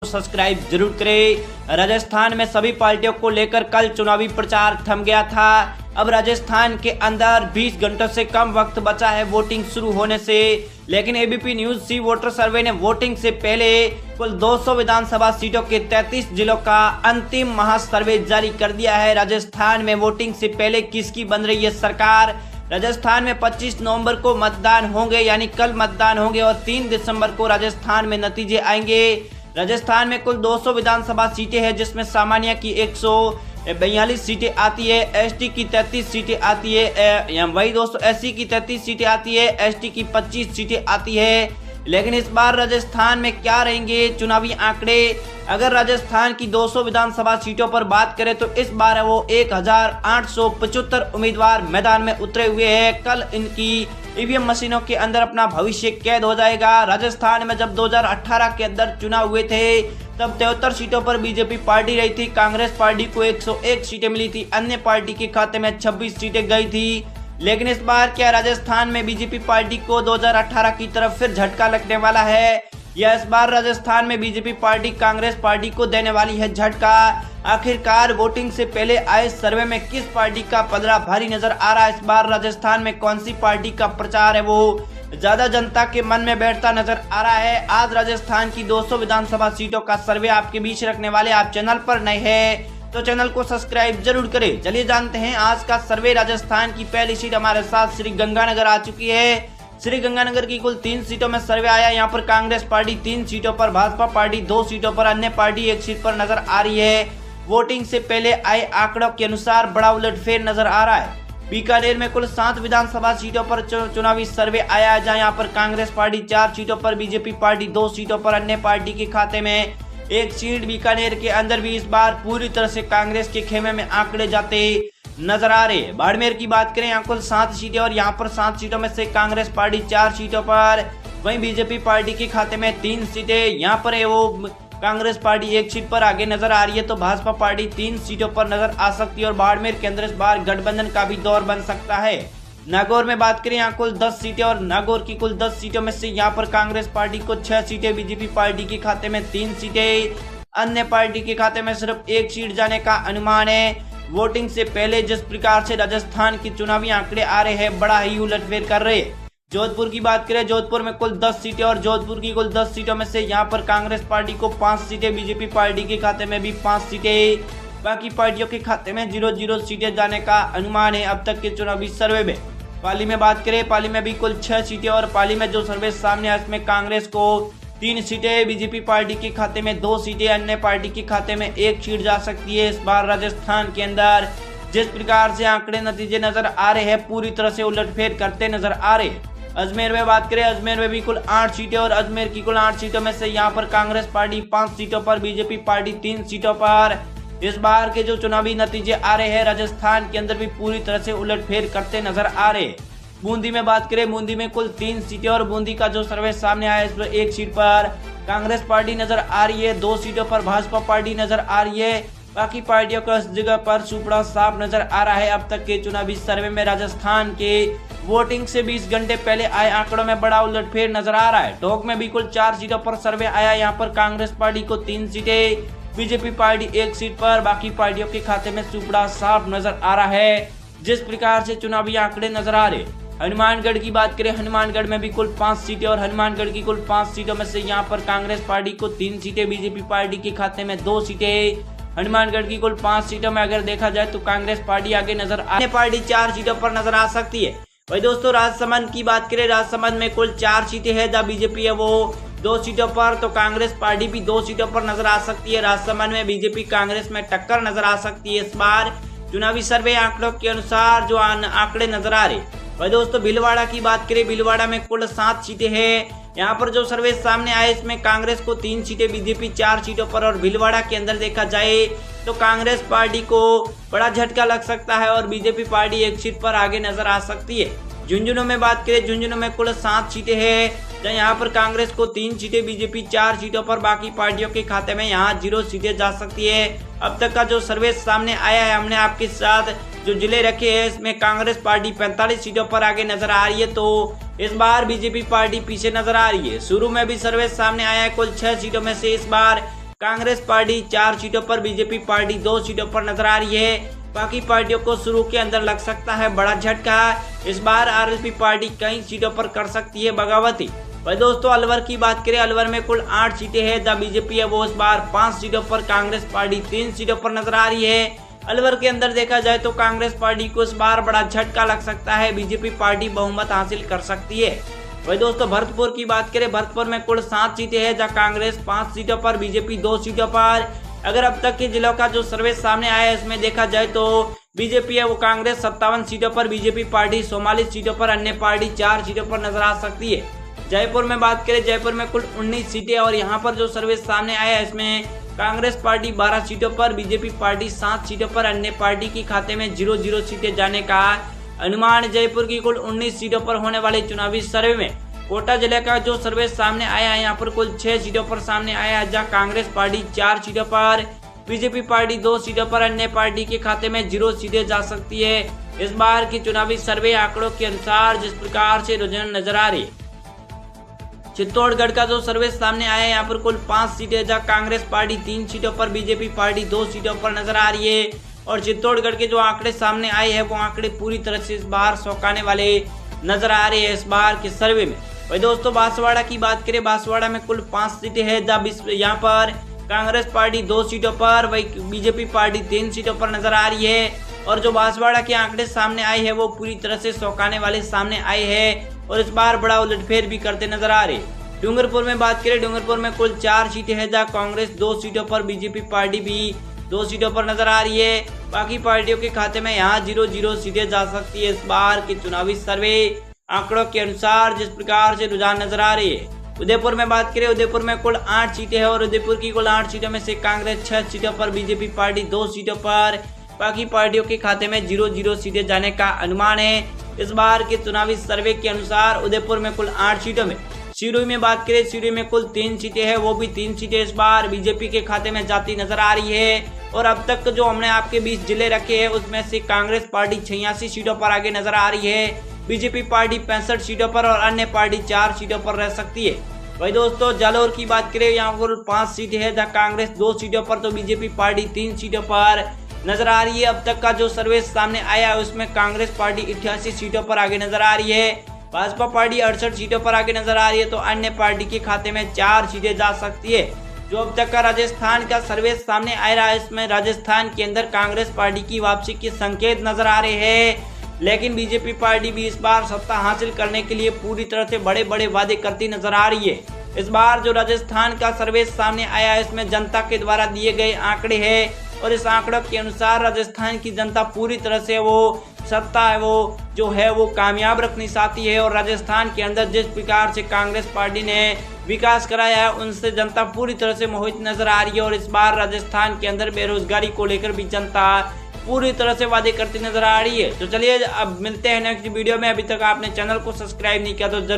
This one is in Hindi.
सब्सक्राइब जरूर करें। राजस्थान में सभी पार्टियों को लेकर कल चुनावी प्रचार थम गया था। अब राजस्थान के अंदर 20 घंटों से कम वक्त बचा है वोटिंग शुरू होने से, लेकिन एबीपी न्यूज सी वोटर सर्वे ने वोटिंग से पहले कुल 200 विधानसभा सीटों के 33 जिलों का अंतिम महासर्वे जारी कर दिया है। राजस्थान में वोटिंग से पहले किसकी बन रही है सरकार? राजस्थान में 25 नवंबर को मतदान होंगे, यानी कल मतदान होंगे और 3 दिसंबर को राजस्थान में नतीजे आएंगे। राजस्थान में कुल 200 विधानसभा सीटें हैं, जिसमें सामान्य की 142 सीटें आती है, एसटी की 33 सीटें आती है, वही दोस्तों एससी की 33 सीटें आती है, एसटी की 25 सीटें आती है। लेकिन इस बार राजस्थान में क्या रहेंगे चुनावी आंकड़े? अगर राजस्थान की 200 विधानसभा सीटों पर बात करें तो इस बार वो 1875 उम्मीदवार मैदान में उतरे हुए हैं। कल इनकी ईवीएम मशीनों के अंदर अपना भविष्य कैद हो जाएगा। राजस्थान में जब 2018 के अंदर चुनाव हुए थे तब 73 सीटों पर बीजेपी पार्टी रही थी। कांग्रेस पार्टी को 101 सीटें मिली थी, अन्य पार्टी के खाते में 26 सीटें गई थी। लेकिन इस बार क्या राजस्थान में बीजेपी पार्टी को 2018 की तरफ फिर झटका लगने वाला है, या इस बार राजस्थान में बीजेपी पार्टी कांग्रेस पार्टी को देने वाली है झटका? आखिरकार वोटिंग से पहले आए सर्वे में किस पार्टी का पलड़ा भारी नजर आ रहा है? इस बार राजस्थान में कौन सी पार्टी का प्रचार है वो ज्यादा जनता के मन में बैठता नजर आ रहा है? आज राजस्थान की 200 विधानसभा सीटों का सर्वे आपके बीच रखने वाले। आप चैनल पर नए हैं तो चैनल को सब्सक्राइब जरूर करें। चलिए जानते हैं आज का सर्वे। राजस्थान की पहली सीट हमारे साथ श्री गंगानगर आ चुकी है। श्री गंगानगर की कुल 3 सीटों में सर्वे आया। यहाँ पर कांग्रेस पार्टी 3 सीटों पर, भाजपा पार्टी 2 सीटों पर, अन्य पार्टी 1 सीट पर नजर आ रही है। वोटिंग से पहले आए आंकड़ों के अनुसार बड़ा उलटफेर नजर आ रहा है। बीकानेर में कुल 7 विधानसभा सीटों पर चुनावी सर्वे आया है, जहाँ यहाँ पर कांग्रेस पार्टी 4 सीटों पर, बीजेपी पार्टी 2 सीटों पर, अन्य पार्टी के खाते में 1 सीट। बीकानेर के अंदर भी इस बार पूरी तरह से कांग्रेस के खेमे में आंकड़े जाते नजर आ रहे। बाड़मेर की बात करें, यहाँ कुल 7 सीटें और यहाँ पर 7 सीटों में से कांग्रेस पार्टी 4 सीटों पर, वहीं बीजेपी पार्टी के खाते में 3 सीटें। यहाँ पर है वो कांग्रेस पार्टी 1 सीट पर आगे नजर आ रही है, तो भाजपा पार्टी 3 सीटों पर नजर आ सकती है और बाड़मेर के अंदर इस बार गठबंधन का भी दौर बन सकता है। नागौर में बात करें, यहाँ कुल 10 सीटें और नागौर की कुल 10 सीटों में से यहाँ पर कांग्रेस पार्टी को 6 सीटें, बीजेपी पार्टी के खाते में 3 सीटें, अन्य पार्टी के खाते में सिर्फ 1 सीट जाने का अनुमान है। वोटिंग से पहले जिस प्रकार से राजस्थान की चुनावी आंकड़े आ रहे हैं, बड़ा ही उलटफेर कर रहे हैं। जोधपुर की बात करें, जोधपुर में कुल 10 सीटें और जोधपुर की कुल 10 सीटों में से यहाँ पर कांग्रेस पार्टी को 5 सीटें, बीजेपी पार्टी के खाते में भी 5 सीटें, बाकी पार्टियों के खाते में 0-0 सीटें जाने का अनुमान है अब तक के चुनावी सर्वे में। पाली में बात करें, पाली में भी कुल 6 सीटें और पाली में जो सर्वे सामने है इसमें कांग्रेस को 3 सीटें, बीजेपी पार्टी के खाते में 2 सीटें, अन्य पार्टी के खाते में 1 सीट जा सकती है। इस बार राजस्थान के अंदर जिस प्रकार से आंकड़े नतीजे नजर आ रहे हैं, पूरी तरह से उलटफेर करते नजर आ रहे हैं। अजमेर में बात करें, अजमेर में भी कुल 8 सीटें और अजमेर की कुल 8 सीटों में से यहाँ पर कांग्रेस पार्टी 5 सीटों पर, बीजेपी पार्टी 3 सीटों पर। इस बार के जो चुनावी नतीजे आ रहे हैं राजस्थान के अंदर भी पूरी तरह से उलटफेर करते नजर आ रहे हैं। बूंदी में बात करें, बूंदी में कुल 3 सीटें और बूंदी का जो सर्वे सामने आया है इसमें 1 सीट पर कांग्रेस पार्टी नजर आ रही है, 2 सीटों पर भाजपा पार्टी नजर आ रही है, बाकी पार्टियों को इस जगह पर सुपड़ा साफ नजर आ रहा है। अब तक के चुनावी सर्वे में राजस्थान के वोटिंग से 20 घंटे पहले आए आंकड़ों में बड़ा उलटफेर नजर आ रहा है। टोंक में भी कुल 4 सीटों पर सर्वे आया। यहाँ पर कांग्रेस पार्टी को 3 सीटें, बीजेपी पार्टी 1 सीट पर, बाकी पार्टियों के खाते में सुपड़ा साफ नजर आ रहा है। जिस प्रकार से चुनावी आंकड़े नजर आ रहे। हनुमानगढ़ की बात करें, हनुमानगढ़ में भी कुल 5 सीटें और हनुमानगढ़ की कुल 5 सीटों में से यहाँ पर कांग्रेस पार्टी को 3 सीटें, बीजेपी पार्टी के खाते में 2 सीटें। हनुमानगढ़ की कुल 5 सीटों में अगर देखा जाए तो कांग्रेस पार्टी आगे नजर आ, पार्टी 4 सीटों पर नजर आ सकती है। वही दोस्तों राजसमंद की बात करें, राजसमंद में कुल 4 सीटें हैं, जहाँ बीजेपी है वो 2 सीटों पर, तो कांग्रेस पार्टी भी 2 सीटों पर नजर आ सकती है। राजसमंद में बीजेपी कांग्रेस में टक्कर नजर आ सकती है इस बार चुनावी सर्वे आंकड़ों के अनुसार जो आंकड़े नजर आ रहे। वही दोस्तों भीलवाड़ा की बात करें, भीलवाड़ा में कुल 7 सीटें हैं। यहाँ पर जो सर्वे सामने आए इसमें कांग्रेस को 3 सीटें, बीजेपी 4 सीटों पर, और भीलवाड़ा के अंदर देखा जाए तो कांग्रेस पार्टी को बड़ा झटका लग सकता है और बीजेपी पार्टी 1 सीट पर आगे नजर आ सकती है। झुंझुनू में बात करें, झुंझुनू में कुल 7 सीटें हैं, जहाँ यहाँ पर कांग्रेस को 3 सीटें, बीजेपी 4 सीटों पर, बाकी पार्टियों के खाते में यहाँ 0 सीटें जा सकती है। अब तक का जो सर्वे सामने आया है, हमने आपके साथ जो जिले रखे हैं इसमें कांग्रेस पार्टी 45 सीटों पर आगे नजर आ रही है, तो इस बार बीजेपी पार्टी पीछे नजर आ रही है। शुरू में भी सर्वे सामने आया है, कुल 6 सीटों में से इस बार कांग्रेस पार्टी 4 सीटों पर, बीजेपी पार्टी 2 सीटों पर नजर आ रही है। बाकी पार्टियों को शुरू के अंदर लग सकता है बड़ा झटका। इस बार आरएलपी पार्टी कई सीटों पर कर सकती है बगावती। भाई दोस्तों, अलवर की बात करें, अलवर में कुल 8 सीटें हैं। जहाँ बीजेपी है वो इस बार 5 सीटों पर, कांग्रेस पार्टी 3 सीटों पर नजर आ रही है। अलवर के अंदर देखा जाए तो कांग्रेस पार्टी को इस बार बड़ा झटका लग सकता है, बीजेपी पार्टी बहुमत हासिल कर सकती है। भाई दोस्तों, भरतपुर की बात करें, भरतपुर में कुल 7 सीटें हैं। जहाँ कांग्रेस 5 सीटों पर, बीजेपी 2 सीटों पर। अगर अब तक के जिलों का जो सर्वे सामने आया है इसमें देखा जाए तो बीजेपी है वो कांग्रेस 57 सीटों पर, बीजेपी पार्टी 44 सीटों पर, अन्य पार्टी 4 सीटों पर नजर आ सकती है। जयपुर में बात करें, जयपुर में कुल 19 सीटें और यहाँ पर जो सर्वे सामने आया है इसमें कांग्रेस पार्टी 12 सीटों पर, बीजेपी पार्टी 7 सीटों पर, अन्य पार्टी की खाते में 0-0 सीटें जाने का अनुमान। जयपुर की कुल 19 सीटों पर होने वाले चुनावी सर्वे में कोटा जिले का जो सर्वे सामने आया है यहाँ पर कुल 6 सीटों पर सामने आया है। जहाँ कांग्रेस पार्टी 4 सीटों पर, बीजेपी पार्टी 2 सीटों पर, अन्य पार्टी के खाते में 0 सीटें जा सकती है। इस बार की चुनावी सर्वे आंकड़ों के अनुसार जिस प्रकार से रुझान नजर आ रही है। चित्तौड़गढ़ का जो सर्वे सामने आया है यहाँ पर कुल 5 सीटें, जहाँ कांग्रेस पार्टी 3 सीटों पर, बीजेपी पार्टी 2 सीटों पर नजर आ रही है। और चित्तौड़गढ़ के जो आंकड़े सामने आए हैं वो आंकड़े पूरी तरह से इस बार चौंकाने वाले नजर आ रहे हैं इस बार के सर्वे में। भाई दोस्तों, बांसवाड़ा की बात करें, बांसवाड़ा में कुल 5 सीटें हैं। जहाँ यहाँ पर कांग्रेस पार्टी 2 सीटों पर, वही बीजेपी पार्टी 3 सीटों पर नजर आ रही है। और जो बांसवाड़ा के आंकड़े सामने आए हैं वो पूरी तरह से चौंकाने वाले सामने आए हैं और इस बार बड़ा उलटफेर भी करते नजर आ रहे। डूंगरपुर में बात करें, डूंगरपुर में कुल 4 सीटें हैं। जहाँ कांग्रेस 2 सीटों पर, बीजेपी पार्टी भी 2 सीटों पर नजर आ रही है। बाकी पार्टियों के खाते में यहाँ 0-0 सीटें जा सकती है इस बार के चुनावी सर्वे आंकड़ों के अनुसार जिस प्रकार से रुझान नजर आ रही है। उदयपुर में बात करें, उदयपुर में कुल 8 सीटें हैं और उदयपुर की कुल 8 सीटों में से कांग्रेस 6 सीटों पर, बीजेपी पार्टी 2 सीटों पर, बाकी पार्टियों के खाते में 0-0 सीटें जाने का अनुमान है इस बार के चुनावी सर्वे के अनुसार। उदयपुर में कुल 8 सीटों में। सिरोही में बात करें, सिरोही में कुल 3 सीटें हैं, वो भी 3 सीटें इस बार बीजेपी के खाते में जाती नजर आ रही है। और अब तक जो हमने आपके 20 जिले रखे हैं उसमें से कांग्रेस पार्टी 86 सीटों पर आगे नजर आ रही है, बीजेपी पार्टी 65 सीटों पर और अन्य पार्टी 4 सीटों पर रह सकती है। वही दोस्तों, जालौर की बात करें, यहाँ पर 5 सीटें हैं। जहाँ कांग्रेस 2 सीटों पर तो बीजेपी पार्टी 3 सीटों पर नजर आ रही है। अब तक का जो सर्वे सामने आया है उसमें कांग्रेस पार्टी 88 सीटों पर आगे नजर आ रही है, भाजपा पार्टी 68 सीटों पर आगे नजर आ रही है, तो अन्य पार्टी के खाते में 4 सीटें जा सकती है। जो अब तक का राजस्थान का सर्वे सामने आ रहा है इसमें राजस्थान के अंदर कांग्रेस पार्टी की वापसी के संकेत नजर आ रहे हैं, लेकिन बीजेपी पार्टी भी इस बार सत्ता हासिल करने के लिए पूरी तरह से बड़े बड़े वादे करती नजर आ रही है। इस बार जो राजस्थान का सर्वे सामने आया है इसमें जनता के द्वारा दिए गए आंकड़े हैं और इस आंकड़ों के अनुसार राजस्थान की जनता पूरी तरह से वो सत्ता है वो कामयाब रखनी चाहती है। और राजस्थान के अंदर जिस प्रकार से कांग्रेस पार्टी ने विकास कराया है उनसे जनता पूरी तरह से मोहित नजर आ रही है। और इस बार राजस्थान के अंदर बेरोजगारी को लेकर भी जनता पूरी तरह से वादे करती नजर आ रही है। तो चलिए अब मिलते हैं नेक्स्ट वीडियो में। अभी तक आपने चैनल को सब्सक्राइब नहीं किया तो जरूर